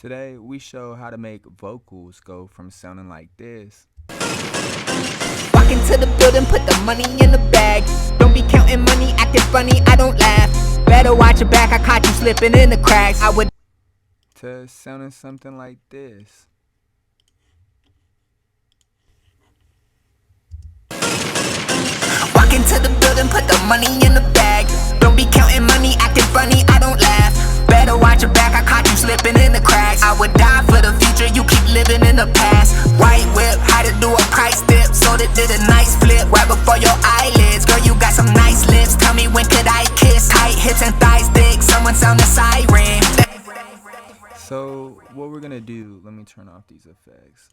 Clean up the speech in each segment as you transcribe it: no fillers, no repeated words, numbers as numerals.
Today we show how to make vocals go from sounding like this. Walk into the building, put the money in the bag. Don't be counting money, acting funny, I don't laugh. Better watch your back, I caught you slipping in the cracks. I would To sounding something like this. walk into the building, put the money in the bag. Don't be counting money, acting funny, I don't laugh. Better watch your back, I caught you slipping in the cracks. I would die for the future, you keep living in the past. White whip, how to do a price dip. So that did a nice flip right before your eyelids. Girl, you got some nice lips, tell me when could I kiss? Tight hips and thighs thick, someone sound a siren. So what we're gonna do, let me turn off these effects.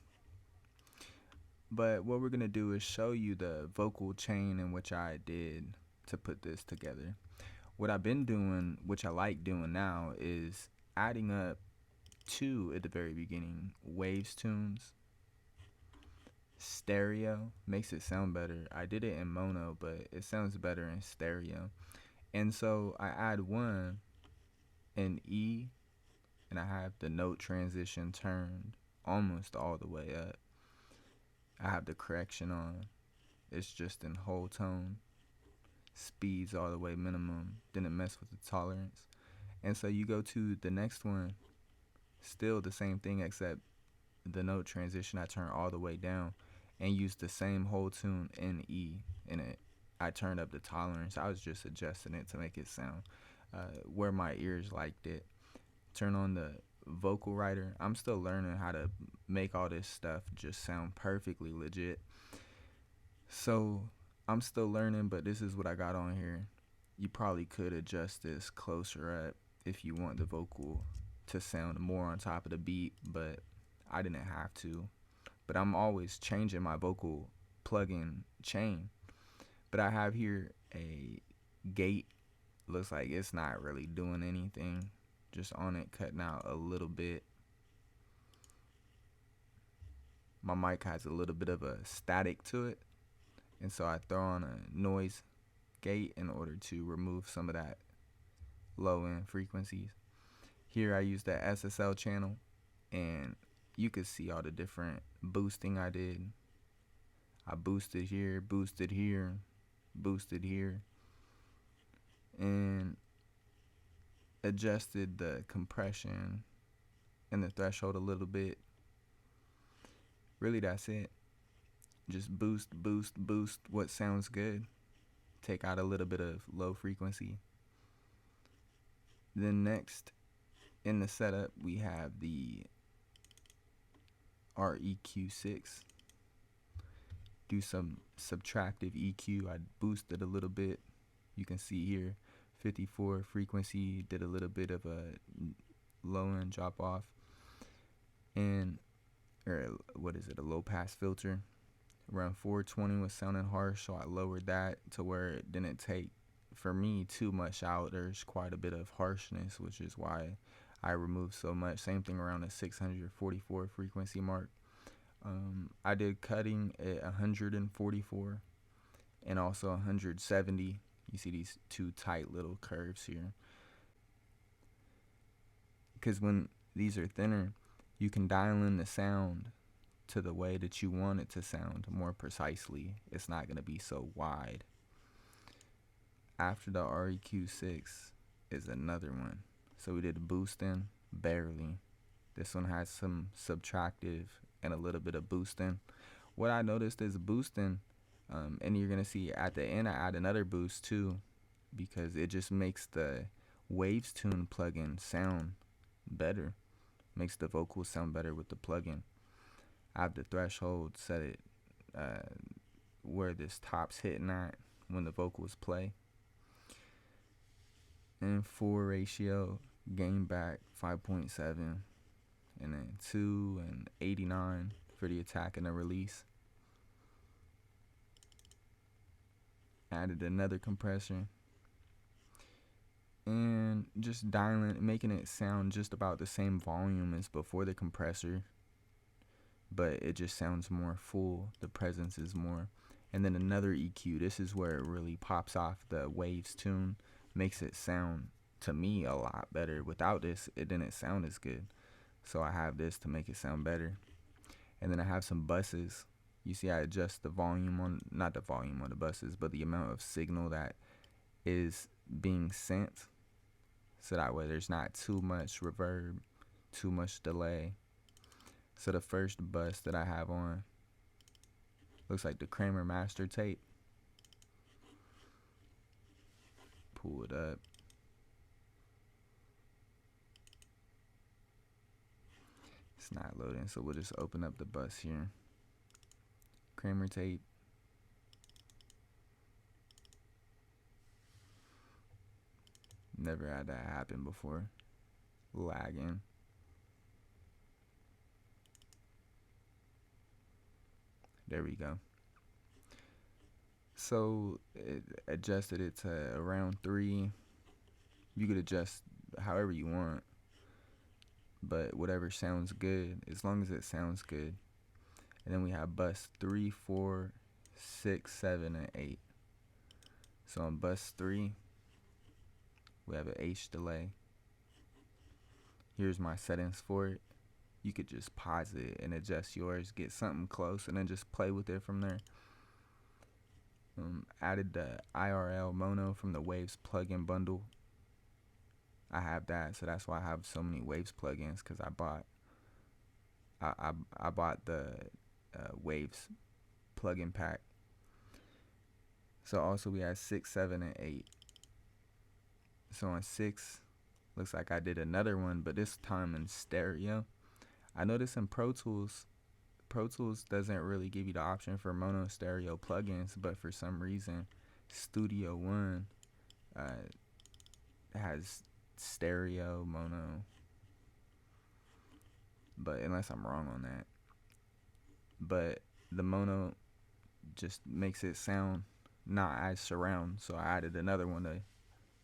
But what we're gonna do is show you the vocal chain in which I did to put this together. What I've been doing, which I like doing now, is adding up two at the very beginning. WavesTunes, stereo, makes it sound better. I did it in mono, but it sounds better in stereo. And so I add one in E, and I have the note transition turned almost all the way up. I have the correction on. It's just in whole tone. Speeds all the way minimum. Didn't mess with the tolerance. And so you go to the next one. Still the same thing, except the note transition I turn all the way down and use the same whole tune in E. And I turned up the tolerance. I was just adjusting it to make it sound where my ears liked it. Turn on the vocal writer. I'm still learning how to make all this stuff just sound perfectly legit. So I'm still learning, but this is what I got on here. You probably could adjust this closer up if you want the vocal to sound more on top of the beat, but I didn't have to. But I'm always changing my vocal plugin chain. But I have here a gate. Looks like it's not really doing anything. Just on it, cutting out a little bit. My mic has a little bit of a static to it, and so I throw on a noise gate in order to remove some of that low end frequencies. Here I use the SSL channel, and you can see all the different boosting I did. I boosted here, boosted here, boosted here, and adjusted the compression and the threshold a little bit. Really, that's it. Just boost, boost, boost what sounds good. Take out a little bit of low frequency. Then next in the setup we have the REQ6. Do some subtractive EQ. I boosted a little bit. You can see here 54 frequency, did a little bit of a low end drop off, and a low pass filter. Around 420 was sounding harsh, so I lowered that to where it didn't take, for me, too much out. There's quite a bit of harshness, which is why I removed so much. Same thing around the 644 frequency mark. I did cutting at 144 and also 170. You see these two tight little curves here. Because when these are thinner, you can dial in the sound to the way that you want it to sound more precisely. It's not going to be so wide. After the REQ6 is another one. So we did boosting, barely. This one has some subtractive and a little bit of boosting. What I noticed is boosting, and you're going to see at the end I add another boost too, because it just makes the WavesTune plugin sound better. Makes the vocals sound better with the plugin. I have the threshold set it where this top's hitting at when the vocals play. And 4 ratio, gain back 5.7, and then 2 and 89 for the attack and the release. Added another compressor, and just dialing, making it sound just about the same volume as before the compressor, but it just sounds more full. The presence is more. And then another EQ. This is where it really pops off. The WavesTune makes it sound, to me, a lot better. Without this, it didn't sound as good. So I have this to make it sound better. And then I have some buses. You see I adjust the volume on, not the volume on the buses, but the amount of signal that is being sent. So that way there's not too much reverb, too much delay. So the first bus that I have on looks like the Kramer master tape. Pull it up. It's not loading, so we'll just open up the bus here. Kramer tape. Never had that happen before. Lagging. There we go. So it adjusted it to around 3. You could adjust however you want, but whatever sounds good, as long as it sounds good. And then we have bus 3, 4, 6, 7, and 8. So on bus 3, we have an H delay. Here's my settings for it. You could just pause it and adjust yours, get something close, and then just play with it from there. Added the IRL mono from the Waves plugin bundle. I have that, so that's why I have so many Waves plugins, because I bought the Waves plugin pack. So also we have 6, 7, and 8. So on 6, looks like I did another one, but this time in stereo. I noticed in Pro Tools doesn't really give you the option for mono stereo plugins, but for some reason Studio One has stereo mono, but unless I'm wrong on that. But the mono just makes it sound not as surround, so I added another one to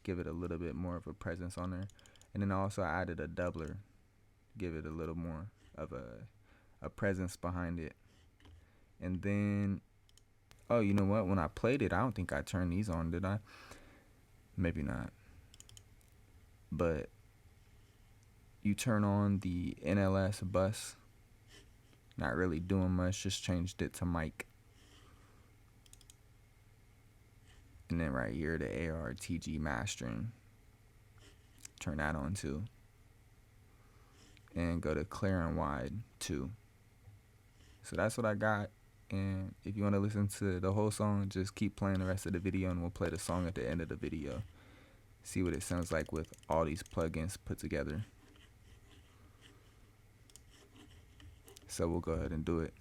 give it a little bit more of a presence on there. And then also I added a doubler, give it a little more of a presence behind it. And then, oh, you know what, when I played it, I don't think I turned these on, did I? Maybe not. But you turn on the NLS bus, not really doing much, just changed it to mic. And then right here, the ARTG mastering, turn that on too. And go to clear and wide too. So that's what I got. And if you want to listen to the whole song, just keep playing the rest of the video, and we'll play the song at the end of the video. See what it sounds like with all these plugins put together. So we'll go ahead and do it.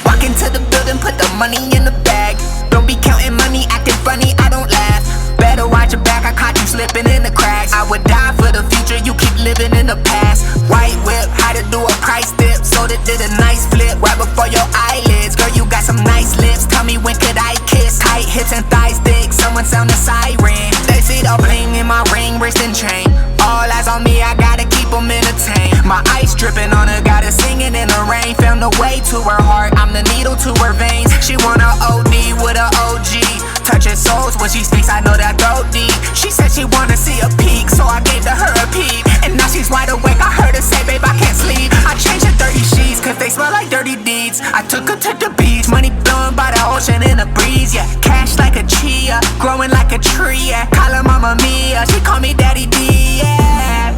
Walk into the building, put the money in the bag. Don't be counting money, acting funny, I don't laugh. Better watch your back, I caught you slipping in the cracks. I would die for the future, you keep living in the past. White whip, how to do a price dip, so that did a nice flip right before your eyelids. Girl, you got some nice lips, tell me when could I kiss? Tight hips and thighs thick, someone sound a siren. They see the bling in my ring, wrist and chain. All eyes on me, I gotta keep them entertained. My ice dripping on her, got her singing in the rain. Found a way to her heart, I'm the needle to her veins. She wanna OD with a OG, touching souls when she speaks, I know that go deep. She said she wanna see a peek, so I gave to her a peep. And now she's wide awake, I heard her say, babe, I can't sleep. I changed her dirty sheets, cause they smell like dirty deeds. I took her to the beach, money blowing by the ocean in the breeze, yeah. Cash like a chia, growing like a tree, yeah. Call her Mama Mia, she call me Daddy D, yeah.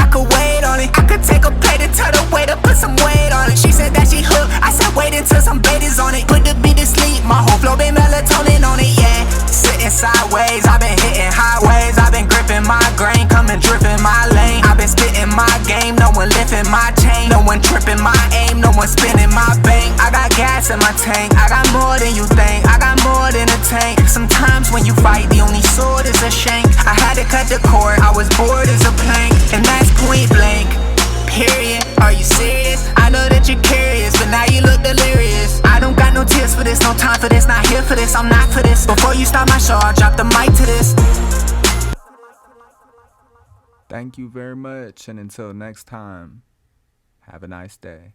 I could wait on it, I could take a plate and tell the waiter put some weight on it. She said that she hooked, I said wait until some bait is on it. Put the beat to sleep, my whole flow been melatonin on it, yeah. Sitting sideways, I've been hitting highways, I've been gripping my grain, coming dripping my lane. I've been spitting my game, no one lifting my chain, no one tripping my aim, no one spinning my bank. I got gas in my tank, I got more than you think, I got more than a tank. Sometimes when you fight, the only sword is a shank. I had to cut the cord, I was bored as a plank, and that's point blank. Period. Are you serious? I know that you're curious, but now you look delirious. I don't got no tears for this, no time for this, not here for this, I'm not for this. Before you start my show, I'll drop the mic to this. Thank you very much, and until next time, have a nice day.